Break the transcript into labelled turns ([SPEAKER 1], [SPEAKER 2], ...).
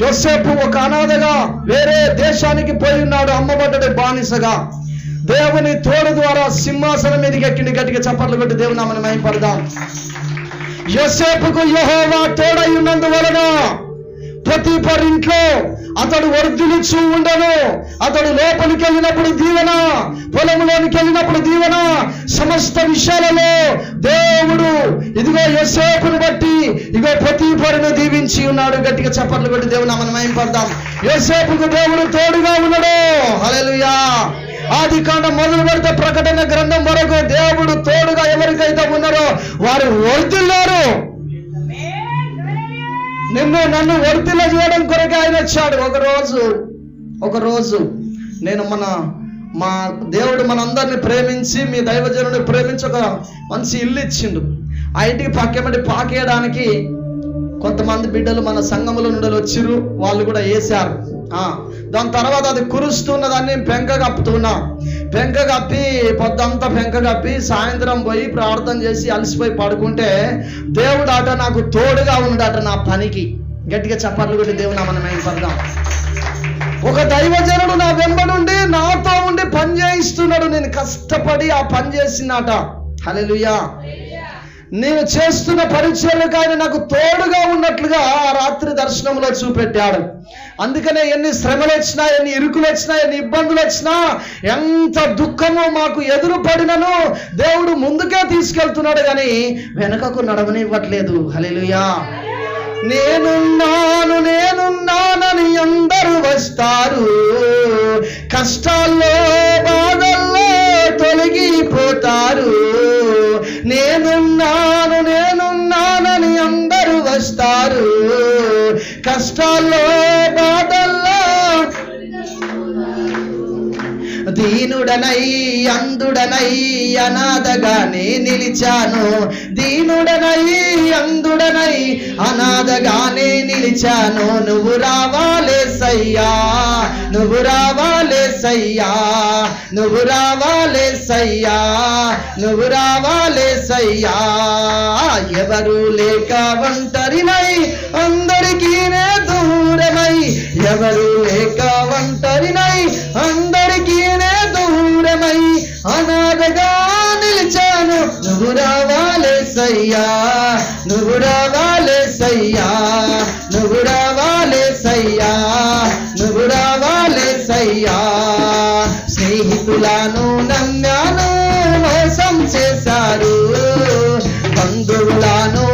[SPEAKER 1] యోసేపు ఒక అనాథగా వేరే దేశానికి పోయి ఉన్నాడు, అమ్మబడ్డాడు బానిసగా. దేవుని తోడు ద్వారా సింహాసనం మీదకి ఎక్కిండి. గట్టిగా చప్పట్లు కొట్టి దేవుని నామమున మహిమపడదాం. యోసేపుకు యెహోవా తోడై ఉన్నందువలన పోతీఫరు ఇంట్లో అతడు వర్ధిల్లుచూ ఉండను. అతడు లోపలికి వెళ్ళినప్పుడు దీవెన, పొలంలోనికి వెళ్ళినప్పుడు దీవెన, సమస్త విషయాలలో దేవుడు ఇదిగో యోసేపును బట్టి ఇదిగో పోతీఫరును దీవించి ఉన్నాడు. గట్టిగా చప్పట్లు కొట్టి దేవుని నామమున మహిమపడదాం. యోసేపుకు దేవుడు తోడుగా ఉన్నాడు. హల్లెలూయా. ఆదికాండం మొదలు పెడితే ప్రకటన గ్రంథం వరకు దేవుడు తోడుగా ఎవరికైతే ఉన్నారో వారు వర్ధిల్లారు. నిన్ను నన్ను వర్ధిల్ల చేయడం కొరకు ఆయన వచ్చాడు. ఒకరోజు నేను మా దేవుడు మనందరిని ప్రేమించి, మీ దైవజనుని ప్రేమించి ఒక మంచి ఇల్లు ఇచ్చిండు. ఆ ఇంటికి పక్కమటి పాకేయడానికి కొంతమంది బిడ్డలు మన సంఘముల నుండి వచ్చిర్రు. వాళ్ళు కూడా వేశారు. దాని తర్వాత అది కురుస్తున్నదాన్ని పెంక కప్పి పొద్దంతా పెంక కప్పి సాయంత్రం పోయి ప్రార్థన చేసి అలసిపోయి పడుకుంటే దేవుడు అట నాకు తోడుగా ఉన్నాడట నా పనికి. గట్టిగా చప్పట్లు కొట్టి దేవుని నామమున మహిమపడదాం. ఒక దైవజనుడు నా వెంబడుండి నాతో ఉండి పని చేయిస్తున్నాడు. నేను కష్టపడి ఆ పని చేసినట. హల్లెలూయా. నేను చేస్తున్న పరిచర్యకు ఆయన నాకు తోడుగా ఉన్నట్లుగా ఆ రాత్రి దర్శనంలో చూపెట్టాడు. అందుకనే ఎన్ని శ్రమలు వచ్చినా, ఎన్ని ఇరుకులు వచ్చినా, ఎన్ని ఇబ్బందులు వచ్చినా, ఎంత దుఃఖము మాకు ఎదురు పడినను దేవుడు ముందుకే తీసుకెళ్తున్నాడు కానీ వెనకకు నడవనివ్వట్లేదు. హల్లెలూయా. నేనున్నానని అందరూ వస్తారు, కష్టాల్లో బాధల్లో తొలగిపోతారు. నేనున్నానని అందరూ వస్తారు, కష్టాల్లో బాధల్లో దీనుడనై అందుడనై అనాథగానే నిలిచాను. అనాథగానే నిలిచాను. నువ్వు రావాలే సయ్యా, నువ్వు రావాలే సయ్యా, నువ్వు రావాలే సయ్యా, నువ్వు రావాలే సయ్యా. ఎవరు లేక ఒంటరినై అందరికీ దూరమై, ఎవరు లేక ఒంటరినై అందరికీ దూరమై అనాథగా నిలిచాను. నువ్వు రావాలే సయ్యా, నువ్వు రావాలే సయ్యా, నువ్వు రావాలే సయ్యా, నువ్వు రావాలే సయ్యా. స్నేహితులను నమ్మాను, మోసం చేశారు. బంధువులను